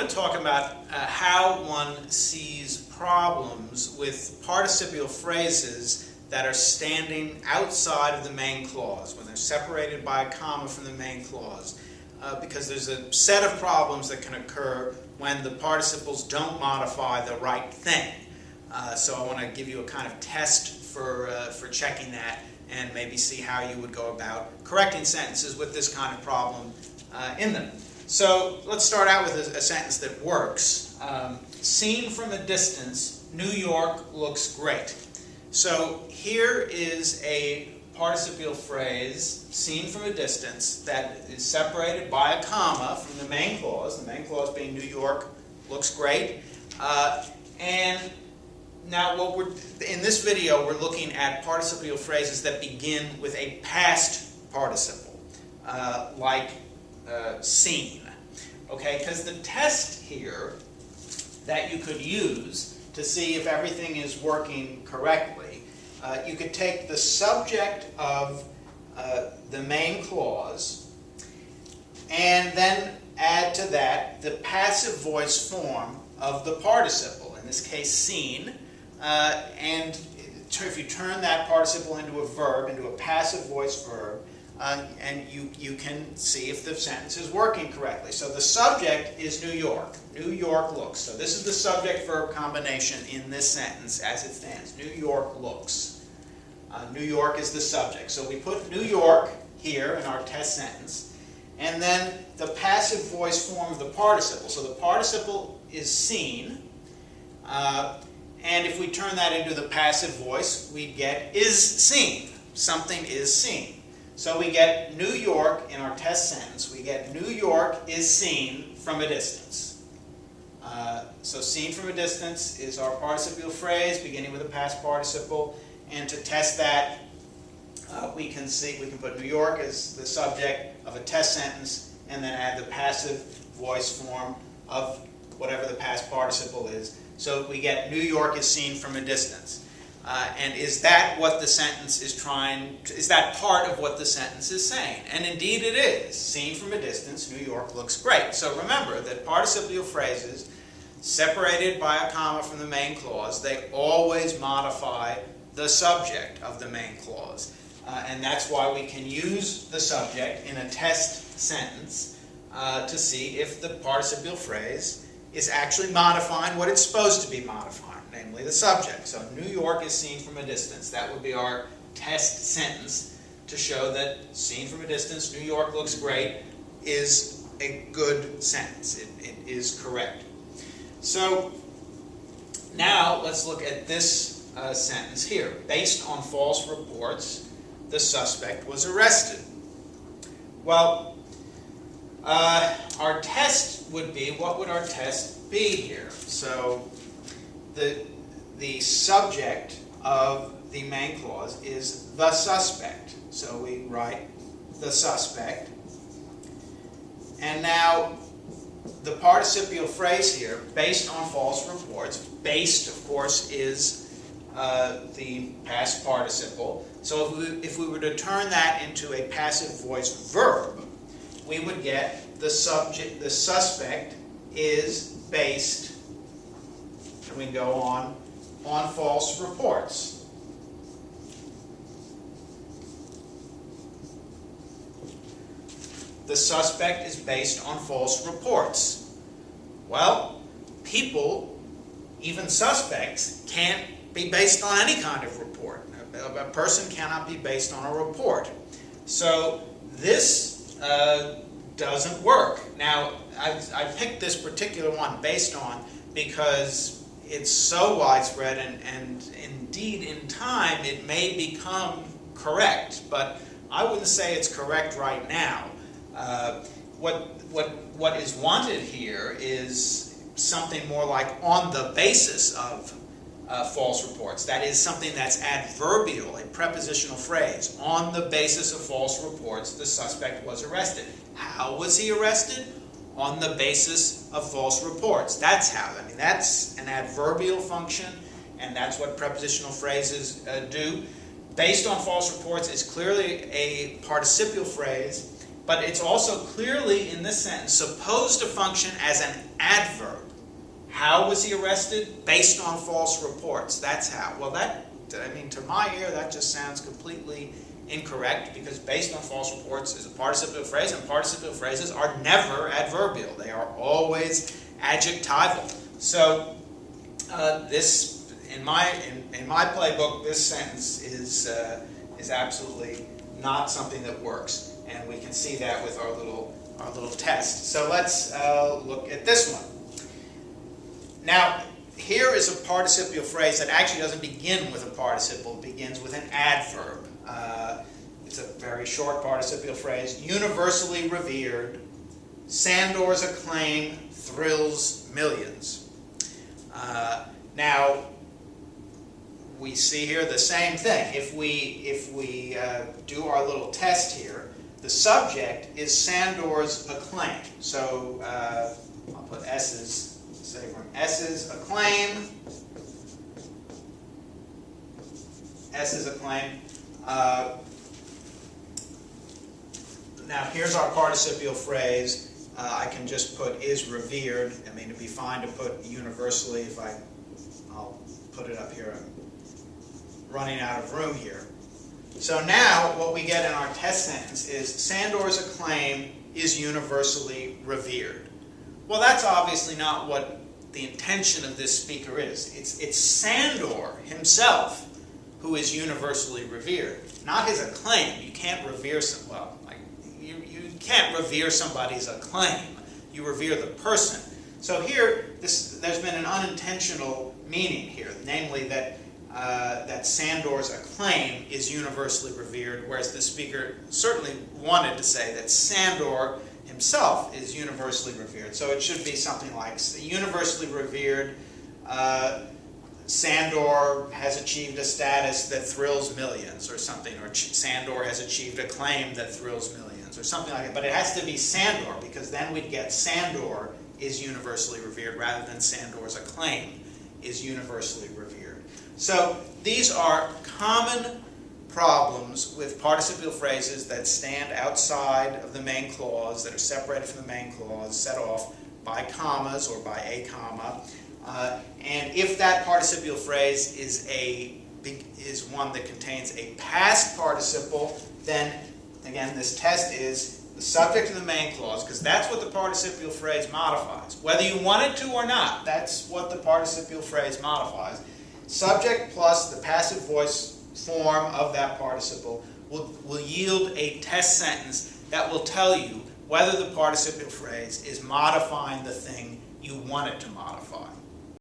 to talk about how one sees problems with participial phrases that are standing outside of the main clause, when they're separated by a comma from the main clause, because there's a set of problems that can occur when the participles don't modify the right thing. So I want to give you a kind of test for checking that and maybe see how you would go about correcting sentences with this kind of problem in them. So let's start out with a sentence that works. Seen from a distance, New York looks great. So here is a participial phrase, seen from a distance, that is separated by a comma from the main clause being New York looks great. And now in this video we're looking at participial phrases that begin with a past participle, like seen. Okay, because the test here that you could use to see if everything is working correctly, you could take the subject of the main clause and then add to that the passive voice form of the participle, in this case seen, and if you turn that participle into a verb, into a passive voice verb, and you can see if the sentence is working correctly. So the subject is New York. New York looks. So this is the subject-verb combination in this sentence as it stands. New York looks. New York is the subject. So we put New York here in our test sentence, and then the passive voice form of the participle. So the participle is seen, and if we turn that into the passive voice, we get is seen. Something is seen. So we get New York in our test sentence. We get New York is seen from a distance. So seen from a distance is our participial phrase beginning with a past participle. And to test that, we can put New York as the subject of a test sentence and then add the passive voice form of whatever the past participle is. So we get New York is seen from a distance. And is that what the sentence is is that part of what the sentence is saying? And indeed it is. Seen from a distance, New York looks great. So remember that participial phrases separated by a comma from the main clause, they always modify the subject of the main clause. And that's why we can use the subject in a test sentence to see if the participial phrase is actually modifying what it's supposed to be modifying, namely the subject. So New York is seen from a distance. That would be our test sentence to show that seen from a distance, New York looks great is a good sentence. It is correct. So now let's look at this sentence here. Based on false reports, the suspect was arrested. Well, our test would be, what would our test be here? So the subject of the main clause is the suspect. So we write the suspect. And now the participial phrase here, based on false reports, based, of course, is the past participle. So if we were to turn that into a passive voice verb, we would get the suspect is based, and we go on false reports. The suspect is based on false reports. Well, people, even suspects, can't be based on any kind of report. A person cannot be based on a report. So this doesn't work. Now, I picked this particular one based on because it's so widespread and indeed in time it may become correct, but I wouldn't say it's correct right now. What is wanted here is something more like on the basis of false reports. That is something that's adverbial, a prepositional phrase. On the basis of false reports, the suspect was arrested. How was he arrested? On the basis of false reports. That's how. I mean, that's an adverbial function, and that's what prepositional phrases do. Based on false reports is clearly a participial phrase, but it's also clearly in this sentence supposed to function as an adverb. How was he arrested? Based on false reports. That's how. Well, to my ear, that just sounds completely incorrect, because based on false reports is a participial phrase, and participial phrases are never adverbial. They are always adjectival. So this, in my playbook, this sentence is absolutely not something that works, and we can see that with our little test. So let's look at this one. Now, here is a participial phrase that actually doesn't begin with a participle. It begins with an adverb. It's a very short participial phrase. Universally revered, Sandor's acclaim thrills millions. Now, we see here the same thing. If we do our little test here, the subject is Sandor's acclaim. So I'll put S's, say from S's acclaim. S's acclaim. Now here's our participial phrase. I can just put is revered. I mean, it'd be fine to put universally if I'll put it up here. I'm running out of room here. So now what we get in our test sentence is Sandor's acclaim is universally revered. Well, that's obviously not what the intention of this speaker is. It's Sandor himself who is universally revered, not his acclaim. You can't revere you can't revere somebody's acclaim. You revere the person. So here, there's been an unintentional meaning here, namely that Sandor's acclaim is universally revered, whereas the speaker certainly wanted to say that Sandor himself is universally revered. So it should be something like universally revered, Sandor has achieved a status that thrills millions, or something, or Sandor has achieved acclaim that thrills millions, or something like that. But it has to be Sandor, because then we'd get Sandor is universally revered rather than Sandor's acclaim is universally revered. So these are common problems with participial phrases that stand outside of the main clause, that are separated from the main clause, set off by commas or by a comma. And if that participial phrase is one that contains a past participle, then again this test is the subject of the main clause, because that's what the participial phrase modifies. Whether you want it to or not, that's what the participial phrase modifies. Subject plus the passive voice form of that participle will yield a test sentence that will tell you whether the participial phrase is modifying the thing you want it to modify.